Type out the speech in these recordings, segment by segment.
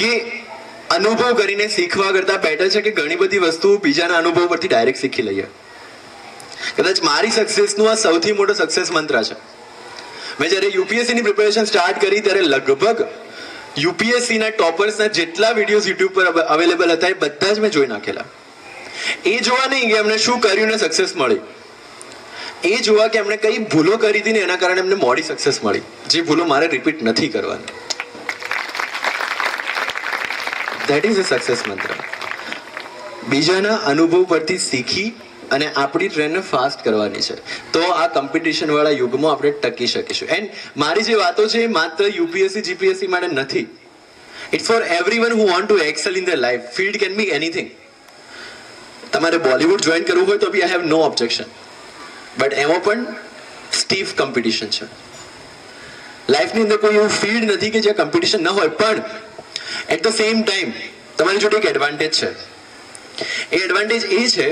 કે અનુભવ કરીને શીખવા કરતા બેટર છે કે ઘણી બધી વસ્તુઓ બીજાના અનુભવ પરથી ડાયરેક્ટ શીખી લઈએ. કદાચ મારી સક્સેસનું આ સૌથી મોટો સક્સેસ મંત્ર છે. મેં જ્યારે યુપીએસસીની પ્રિપેરેશન સ્ટાર્ટ કરી ત્યારે લગભગ યુપીએસસીના ટોપર્સના જેટલા વિડીયોઝ યુટ્યુબ પર અવેલેબલ હતા એ બધા જ મેં જોઈ નાખેલા. એ જોવા નહીં કે એમને શું કર્યું ને સક્સેસ મળી, એ જોવા કે એમણે કઈ ભૂલો કરી હતી ને એના કારણે એમને મોડી સક્સેસ મળી, જે ભૂલો મારે રિપીટ નથી કરવાની. ધેટ ઇઝ અ સક્સેસ મંત્ર. બીજાના અનુભવ પરથી શીખી અને આપણી ટ્રેનને ફાસ્ટ કરવાની છે, તો આ કોમ્પિટિશન વાળા યુગમાં આપણે ટકી શકીશું. એન્ડ મારી જે વાતો છે એ માત્ર યુપીએસસી જીપીએસસી માટે નથી. It's for everyone who want to excel in the life. Field can be anything. તમારે બોલિવૂડ જોઈન કરવું હોય તો બી I have no objection, but એમાં પણ સ્ટીફ કોમ્પિટિશન છે. લાઈફની અંદર કોઈ એવું ફિલ્ડ નથી કે જ્યાં કોમ્પિટિશન ન હોય, પણ એટ ધ સેમ ટાઈમ તમારી જોડે એક એડવાન્ટેજ છે. એ એડવાન્ટેજ એ છે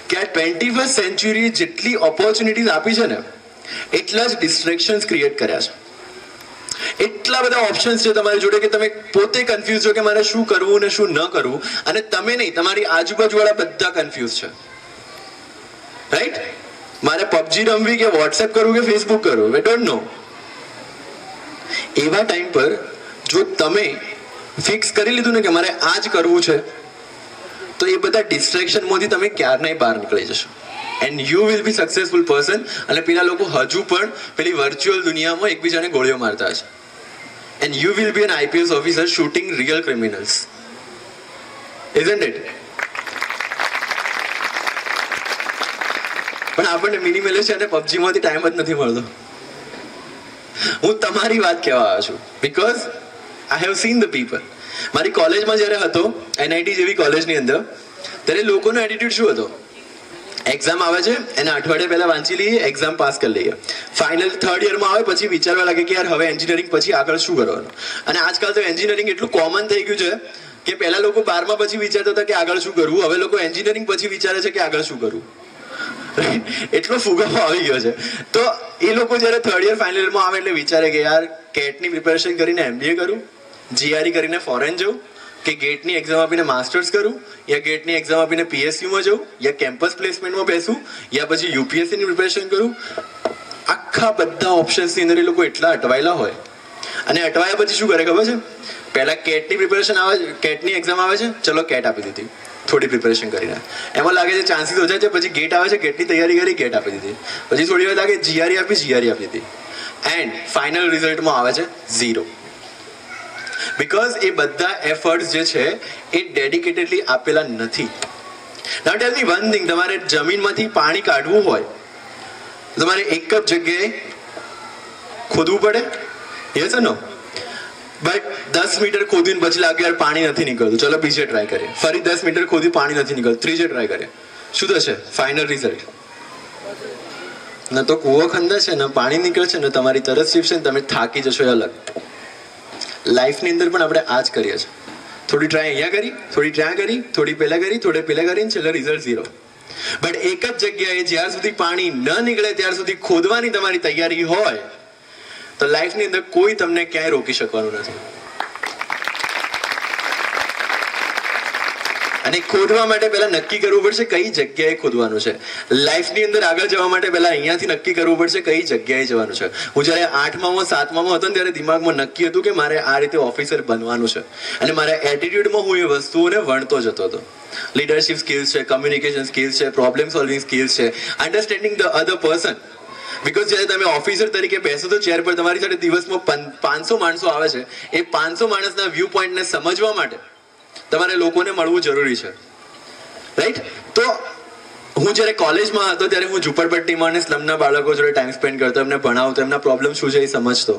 કે આ 21st સેન્ચુરી જેટલી ઓપોર્ચ્યુનિટીઝ આપી છે ને, એટલા જ ડિસ્ટ્રેક્શન્સ ક્રિએટ કર્યા છે. એટલા બધા ઓપ્શન્સ છે તમારી જોડે કે તમે પોતે કન્ફ્યુઝ છો કે મારે શું કરવું ને શું ન કરવું. અને તમે નહીં, તમારી આજુબાજુવાળા બધા કન્ફ્યુઝ છે. રાઈટ? મારે પબજી રમવી કે વોટ્સએપ કરવું કે ફેસબુક કરવું, વી ડોન્ટ નો. એવા ટાઈમ પર જો તમે ફિક્સ કરી લીધું ને કે મારે આ જ કરવું છે, તો એ બધા ડિસ્ટ્રેક્શનમાંથી તમે ક્યારનાય બહાર નીકળી જશો. And you will B successful person. અને પેલા લોકો હજુ પણ પેલી વર્ચ્યુઅલ દુનિયામાં એકબીજાને ગોળીઓ મારતા છે. And you will be an IPS officer shooting real criminals. Isn't it? પણ આપણને મિનિમલિસ્ટ અને પબજીમાંથી ટાઈમ જ નથી મળતો. હું તમારી વાત કહેવા આવ્યો છું, because I have seen the people. મારી કોલેજમાં જ્યારે હતો, એનઆઈટી જેવી કોલેજની અંદર, ત્યારે લોકોનો એટીટ્યુડ શું હતો? એક્ઝામ આવે છે, એના અઠવાડિયા પહેલા વાંચી લઈએ, એક્ઝામ પાસ કરી લઈએ. ફાઇનલ થર્ડ યરમાં આવે પછી વિચારવા લાગે કે યાર હવે એન્જિનિયરિંગ પછી આગળ શું કરવાનું. અને આજકાલ તો એન્જિનિયરિંગ એટલું કોમન થઈ ગયું છે કે પહેલા લોકો 12મા પછી વિચારતા હતા કે આગળ શું કરવું, હવે લોકો એન્જિનિયરિંગ પછી વિચારે છે કે આગળ શું કરવું. એટલો ફુગાવો આવી ગયો છે. તો એ લોકો જ્યારે થર્ડ યર ફાઇનલ યરમાં આવે એટલે વિચારે કે યાર કેટની પ્રિપેરેશન કરીને એમબીએ કરું, જીઆરઈ કરીને ફોરેન જવું, કે ગેટની એક્ઝામ આપીને માસ્ટર્સ કરું, યા ગેટની એક્ઝામ આપીને પીએસયુમાં જવું, યા કેમ્પસ પ્લેસમેન્ટમાં બેસું, યા પછી યુપીએસસીની પ્રિપેરેશન કરું. આખા બધા ઓપ્શન્સની અંદર એ લોકો એટલા અટવાયેલા હોય. અને અટવાયા પછી શું કરે ખબર છે? પહેલા કેટની પ્રિપેરેશન આવે, કેટની એક્ઝામ આવે છે, ચલો કેટ આપી દીધી, થોડી પ્રિપેરેશન કરીને, એમાં લાગે છે ચાન્સીસ ઓછા છે. પછી ગેટ આવે છે, ગેટની તૈયારી કરી, ગેટ આપી દીધી. પછી થોડી વાર લાગે જીઆરઈ આપી, જીઆરઈ આપી દીધી. એન્ડ ફાઇનલ રિઝલ્ટમાં આવે છે 0. બીકોઝ એ બધા એફર્ટ્સ જે છે એ ડેડિકેટેડલી આપેલા નથી. નાઉ ટેલ મી વન થિંગ, તમારે જમીનમાંથી પાણી કાઢવું હોય તમારે એક જ જગ્યાએ ખોદવું પડે, yes or no? But 10 meter ખોદીને પછી લાગે યાર પાણી નથી નીકળતું, ચલો બીજે ટ્રાય કરીએ. ફરી 10 મીટર ખોદી, પાણી નથી નીકળતું, ત્રીજે ટ્રાય કરીએ. શું થશે ફાઇનલ રિઝલ્ટ? ન તો કૂવો ખંદાશે, ન પાણી નીકળશે, ને તમારી તરસ છીપશે, ને તમે થાકી જશો. એ અલગ. લાઈફની અંદર પણ આપણે આ જ કરીએ છીએ. થોડી ટ્રાય અહીંયા કરી, થોડી ત્યાં કરી, થોડી પહેલા કરી, થોડી પહેલા કરીને છેલ્લે રિઝલ્ટ 0. બટ એક જ જગ્યાએ જ્યાર સુધી પાણી ન નીકળે ત્યાર સુધી ખોદવાની તમારી તૈયારી હોય તો લાઈફની અંદર કોઈ તમને ક્યાંય રોકી શકવાનું નથી. અને ખોદવા માટે પહેલા નક્કી કરવું પડશે કઈ જગ્યાએ ખોદવાનું છે. લાઈફની અંદર આગળ જવા માટે પહેલા અહીંયાથી નક્કી કરવું પડશે કઈ જગ્યાએ જવાનું છે. હું જ્યારે 8મામાં 7મામાં હતો ને ત્યારે દિમાગમાં નક્કી હતું કે મારે આ રીતે ઓફિસર બનવાનું છે. અને મારા એટીટ્યુડમાં હું એ વસ્તુઓને વણતો જતો હતો. લીડરશિપ સ્કિલ્સ છે, કમ્યુનિકેશન સ્કિલ્સ છે, પ્રોબ્લેમ સોલ્વિંગ સ્કિલ્સ છે, understanding the other person. Because જ્યારે તમે ઓફિસર તરીકે બેસો તો ચેર પર તમારી સાથે દિવસમાં 500 માણસો આવે છે. એ 500 માણસના વ્યૂ પોઈન્ટને સમજવા માટે તમારે લોકોને મળવું જરૂરી છે. રાઈટ? તો હું જ્યારે કોલેજમાં હતો ત્યારે હું ઝુંપડપટ્ટીમાં અને સ્લમના બાળકો જોડે ટાઈમ સ્પેન્ડ કરતો, એમને ભણાવતો, એમના પ્રોબ્લેમ શું છે એ સમજતો.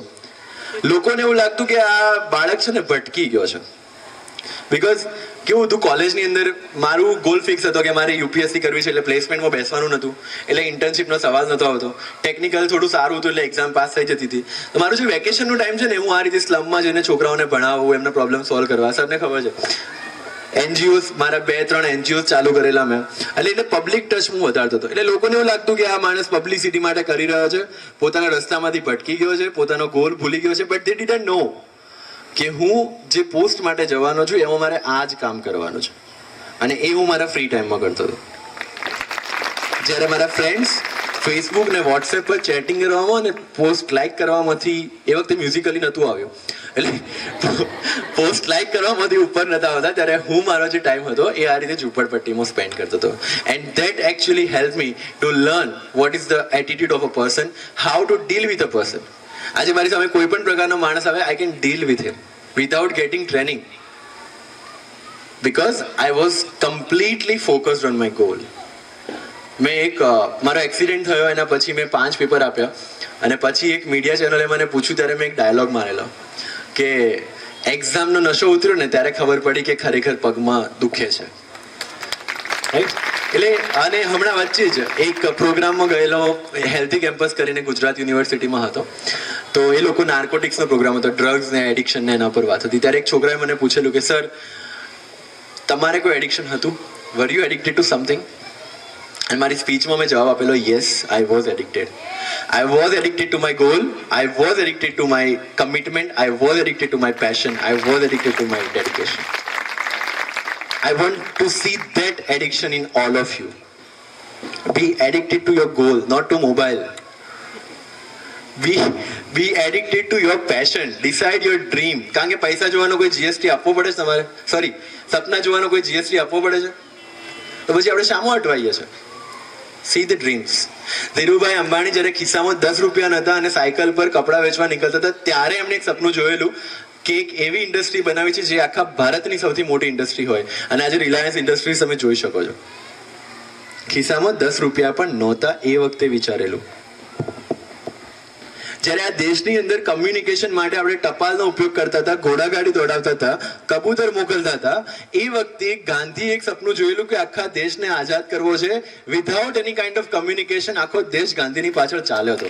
લોકોને એવું લાગતું કે આ બાળક છે ને ભટકી ગયો છે. બીકોઝ કેવું હતું, કોલેજની અંદર મારું ગોલ ફિક્સ હતો કે મારે યુપીએસસી કરવી છે, એટલે પ્લેસમેન્ટમાં બેસવાનું નહોતું, એટલે ઇન્ટર્નશીપનો સવાલ નહોતો આવતો. ટેકનિકલ થોડું સારું હતું એટલે એક્ઝામ પાસ થઈ જતી હતી. તો મારું જે વેકેશનનો ટાઈમ છે ને, હું આ રીતે સ્લમમાં જઈને છોકરાઓને ભણાવવું, એમના પ્રોબ્લેમ સોલ્વ કરવા. સરને ખબર છે એનજીઓસ, મારા 2-3 એનજીઓસ ચાલુ કરેલા મેં. એટલે પબ્લિક ટચ હું વધારતો હતો. એટલે લોકોને એવું લાગતું કે આ માણસ પબ્લિસિટી માટે કરી રહ્યો છે, પોતાના રસ્તામાંથી ભટકી ગયો છે, પોતાનો ગોલ ભૂલી ગયો છે. બટ દે ડિડન્ટ નો કે હું જે પોસ્ટ માટે જવાનો છું એમાં મારે આ જ કામ કરવાનું છે, અને એ હું મારા ફ્રી ટાઈમમાં કરતો હતો. જ્યારે મારા ફ્રેન્ડ્સ ફેસબુક ને વોટ્સએપ પર ચેટિંગ કરવામાં અને પોસ્ટ લાઈક કરવામાંથી, એ વખતે મ્યુઝિકલી નહોતું આવ્યું, એટલે પોસ્ટ લાઈક કરવામાંથી ઉપર નહોતા આવતા, ત્યારે હું મારો જે ટાઈમ હતો એ આ રીતે ઝૂંપડપટ્ટીમાં સ્પેન્ડ કરતો હતો. And that actually help me to learn what is the attitude of a person, how to deal with a person. આજે મારી સામે કોઈ પણ પ્રકારનો માણસ આવે, I can deal with him without getting training, because I was completely focused on my goal. મેં મારો એક્સિડન્ટ થયો, એના પછી મેં 5 પેપર આપ્યા, અને પછી એક મીડિયા ચેનલે મને પૂછ્યું ત્યારે મેં એક ડાયલોગ મારેલો કે એક્ઝામનો નશો ઉતર્યો ને ત્યારે ખબર પડી કે ખરેખર પગમાં દુખે છે. એટલે અને હમણાં વચ્ચે જ એક પ્રોગ્રામમાં ગયેલો, હેલ્ધી કેમ્પસ કરીને ગુજરાત યુનિવર્સિટીમાં હતો, તો એ લોકો નાર્કોટિક્સનો પ્રોગ્રામ હતો, ડ્રગ્સ ને એડિક્શન ને એના પર વાત હતી. ત્યારે એક છોકરાએ મને પૂછેલું કે સર, તમારે કોઈ એડિક્શન હતું? વર યુ એડિક્ટેડ ટુ સમથિંગ? અને મારી સ્પીચમાં મેં જવાબ આપેલો, yes, I was addicted. I was addicted to my goal. I was addicted to my commitment. I was addicted to my passion. I was addicted to my dedication. I want to see that addiction in all of you. Be addicted to your goal, not to mobile. Be addicted to your passion. Decide your dream. કારણ કે પૈસા જોવાનો કોઈ GST આપવો પડે છે તમારે? Sorry, સપના જોવાનો કોઈ GST આપવો પડે છે? તો પછી આપણે શામાં અટવાઈએ છે? See the dreams. Dhirubhai Ambani જ્યારે ખિસ્સામાં 10 રૂપિયા નહોતા અને સાયકલ પર કપડાં વેચવા નીકળતા હતા, ત્યારે એમણે એક સપનું જોયેલું કે એક એવી ઇન્ડસ્ટ્રી બનાવી છે જે આખા ભારતની સૌથી મોટી ઇન્ડસ્ટ્રી હોય. અને આજે રિલાયન્સ ઇન્ડસ્ટ્રીઝ તમે જોઈ શકો છો. ખિસ્સામાં 10 રૂપિયા પણ નહોતા એ વખતે વિચારેલું. જ્યારે આ દેશની અંદર કમ્યુનિકેશન માટે આપણે ટપાલનો ઉપયોગ કરતા હતા, ઘોડાગાડી દોડાવતા હતા, કબૂતર મોકલતા હતા, એ વખતે ગાંધીએ એક સપનું જોયેલું કે આખા દેશને આઝાદ કરવો છે. Without any kind of communication આખો દેશ ગાંધીની પાછળ ચાલ્યો હતો.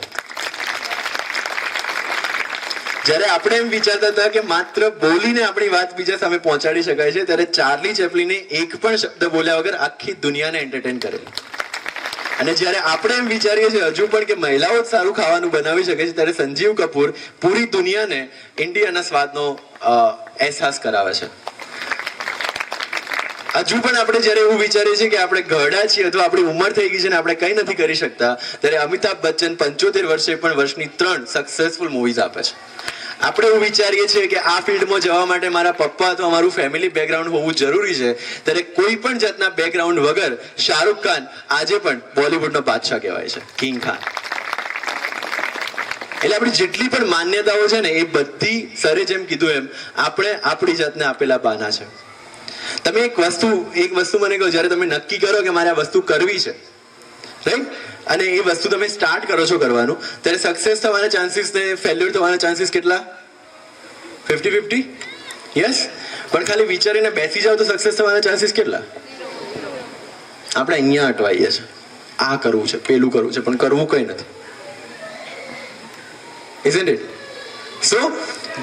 જ્યારે આપણે એમ વિચારતા હતા કે માત્ર બોલીને આપણી વાત બીજા સામે પહોંચાડી શકાય છે, ત્યારે ચાર્લી ચેપ્લિને એક પણ શબ્દ બોલ્યા વગર આખી દુનિયાને એન્ટરટેન કરેલી. અને જ્યારે આપણે એમ વિચારીએ છીએ હજુ પણ કે મહિલાઓ જ સારું ખાવાનું બનાવી શકે છે, ત્યારે સંજીવ કપૂર પૂરી દુનિયાને ઇન્ડિયાના સ્વાદનો અહેસાસ કરાવે છે. હજુ પણ આપણે જ્યારે એવું વિચારીએ છીએ કે આપણે ઘરડા છીએ અથવા આપણી ઉંમર થઈ ગઈ છે ને આપણે કંઈ નથી કરી શકતા, ત્યારે અમિતાભ બચ્ચન 75 વર્ષે પણ વર્ષની 3 સક્સેસફુલ મૂવીઝ આપે છે. આપણે એવું વિચારીએ છીએ કે આ ફિલ્ડમાં જવા માટે મારા પપ્પા અથવા મારું ફેમિલી બેકગ્રાઉન્ડ હોવું જરૂરી છે, ત્યારે કોઈ પણ જાતના બેકગ્રાઉન્ડ વગર શાહરૂખ ખાન આજે પણ બોલિવૂડનો બાદશાહ કહેવાય છે, કિંગ ખાન. એટલે આપણી જેટલી પણ માન્યતાઓ છે ને, એ બધી સરે જેમ કીધું એમ આપણે આપણી જાતને આપેલા બાના છે. તમે એક વસ્તુ મને કહો, જ્યારે તમે નક્કી કરો કે મારે આ વસ્તુ કરવી છે, રાઈટ, અને એ વસ્તુ તમે સ્ટાર્ટ કરો છો કરવાનું, ત્યારે સક્સેસ થવાના ચાન્સીસ ને ફેલ્યુર થવાના ચાન્સીસ કેટલા? 50-50? યસ. પણ ખાલી વિચારીને બેસી જાવ તો સક્સેસ થવાના ચાન્સીસ કેટલા? આપણે અહીંયા અટવાઈએ છે, આ કરવું છે, પેલું કરવું છે, પણ કરવું કંઈ નથી. Isn't it? So,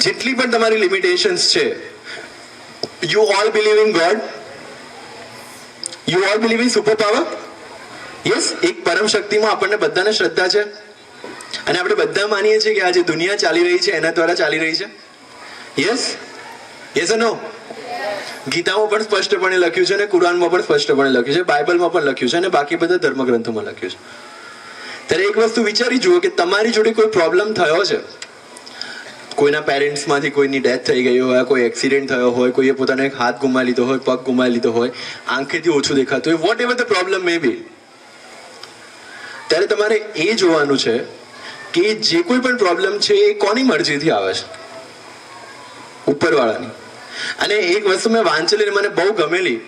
જેટલી પણ તમારી લિમિટેશન્સ છે, you all believe in God? You all believe in super power? Yes, એક પરમ શક્તિમાં આપણને બધાને શ્રદ્ધા છે, અને આપણે બધા માનીએ છીએ કે આ જે દુનિયા ચાલી રહી છે એના દ્વારા ચાલી રહી છે. Yes, yes no? ગીતામાં પણ સ્પષ્ટપણે લખ્યું છે, અને કુરાનમાં પણ સ્પષ્ટપણે લખ્યું છે, બાઇબલમાં પણ લખ્યું છે, અને બાકી બધા ધર્મગ્રંથોમાં લખ્યું છે. ત્યારે એક વસ્તુ વિચારી જુઓ કે તમારી જોડે કોઈ પ્રોબ્લેમ થયો છે, કોઈના પેરેન્ટ્સમાંથી કોઈની ડેથ થઈ ગઈ હોય, કોઈ એક્સિડન્ટ થયો હોય, કોઈએ પોતાનો એક હાથ ગુમાવી લીધો હોય, પગ ગુમાવી લીધો હોય, આંખેથી ઓછું દેખાતું હોય, વોટ એવર ધ પ્રોબ્લેમ મે બી, ત્યારે તમારે એ જોવાનું છે કે જે કોઈ પણ પ્રોબ્લેમ છે એ કોની મરજીથી આવે છે? ઉપરવાળાની. અને એક વસ્તુ મેં વાંચેલી મને બહુ ગમેલી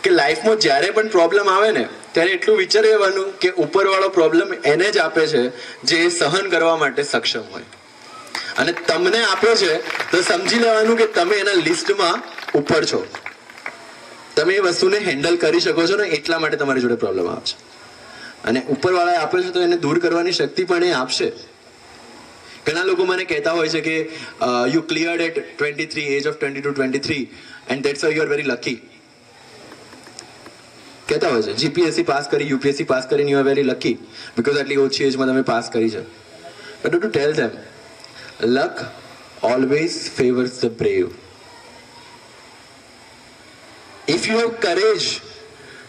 કે લાઈફમાં જ્યારે પણ પ્રોબ્લેમ આવે ને, ત્યારે એટલું વિચારી લેવાનું કે ઉપરવાળો પ્રોબ્લેમ એને જ આપે છે જે સહન કરવા માટે સક્ષમ હોય, અને તમને આપ્યો છે તો સમજી લેવાનું કે તમે એના લિસ્ટમાં ઉપર છો, તમે એ વસ્તુને હેન્ડલ કરી શકો છો ને, એટલા માટે તમારી જોડે પ્રોબ્લેમ આવે છે. અને ઉપરવાળાએ આપ્યો છે તો એને દૂર કરવાની શક્તિ પણ એ આપશે. ઘણા લોકો મને કહેતા હોય છે કે you cleared at 23, age of 22-23 and that's why you are very lucky. કહેતા હોય છે જીપીએસસી પાસ કરી, યુપીએસસી પાસ કરીને you are very lucky because આટલી ઓછી એજમાં તમે પાસ કરી છે. But to tell them, luck always favors the brave. If you have courage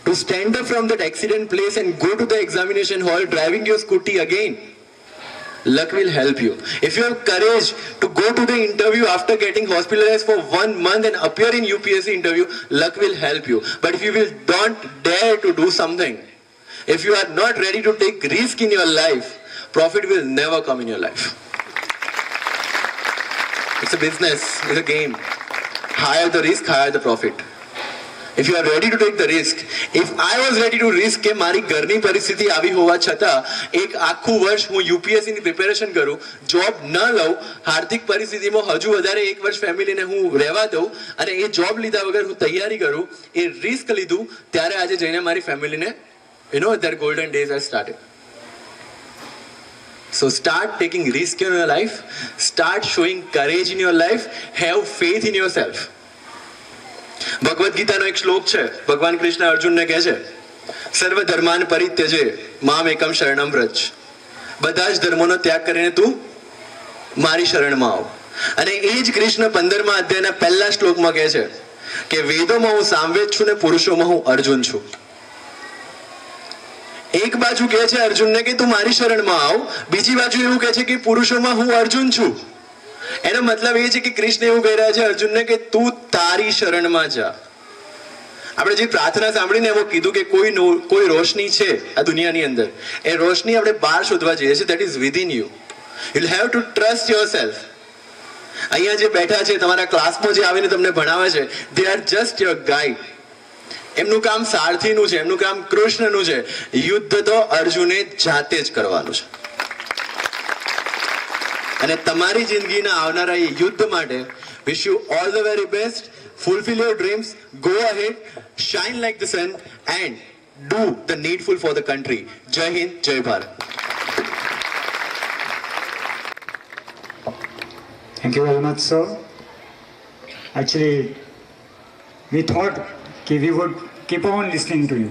to stand up from that accident place and go to the examination hall driving your scooty again, luck will help you. If you have courage to go to the interview after getting hospitalized for 1 month and appear in UPSC interview, luck will help you. But if you will don't dare to do something, if you are not ready to take risk in your life, profit will never come in your life. It's a business, it's a game. Higher the risk, higher the profit. If you are ready to take the risk, if I was ready to risk કે મારી ઘરની પરિસ્થિતિ આવી હોવા છતાં એક આખું વર્ષ હું યુપીએસસી ની પ્રિપેરેશન કરું, જોબ ન લઉં, આર્થિક પરિસ્થિતિમાં હજુ વધારે એક વર્ષ ફેમિલીને હું રહેવા દઉં અને એ જોબ લીધા વગર હું તૈયારી કરું, એ રિસ્ક લીધું, ત્યારે આજે જઈને મારી ફેમિલીને their golden days have started. So start taking risk in your life, start showing courage in your life, have faith in yourself. Bhagavad ગીતાનો એક શ્લોક છે, ભગવાન કૃષ્ણ અર્જુનને કહે છે, સર્વ ધર્માન પરિત્યજે મામ એકમ શરણમ વ્રજ. બધા જ ધર્મોનો ત્યાગ કરીને તું મારી શરણમાં આવ. અને એ જ કૃષ્ણ 15મા અધ્યાયના પહેલા શ્લોકમાં કહે છે કે વેદોમાં હું સામવેદ છું ને પુરુષોમાં હું અર્જુન છું. એક બાજુ કહે છે અર્જુનને કે તું મારી શરણમાં આવ, બીજી બાજુ એવું કહે છે કે પુરુષોમાં હું અર્જુન છું. એનો મતલબ એ છે કે કૃષ્ણ એવું કહી રહ્યા છે અર્જુનને કે તું તારી શરણમાં જા. આપણે જે પ્રાર્થના સાંભળીને એમાં કીધું કે કોઈ રોશની છે આ દુનિયાની અંદર, એ રોશની આપણે બહાર શોધવા જઈએ છીએ. That is within you. You have to trust yourself. અહીંયા જે બેઠા છે તમારા ક્લાસમાં જે આવીને તમને ભણાવે છે, they are just your guide. એમનું કામ સારથીનું છે, એમનું કામ કૃષ્ણનું છે. યુદ્ધ તો અર્જુને જાતે જ કરવાનું છે. અને તમારી જિંદગીના આવનારા એ યુદ્ધ માટે wish you all the very best. Fulfil your dreams, go ahead, shine like the sun and do the નીડફુલ for the country. જય હિન્દ, જય Bharat. Thank you very much, sir. Actually, we thought we would keep on listening to you.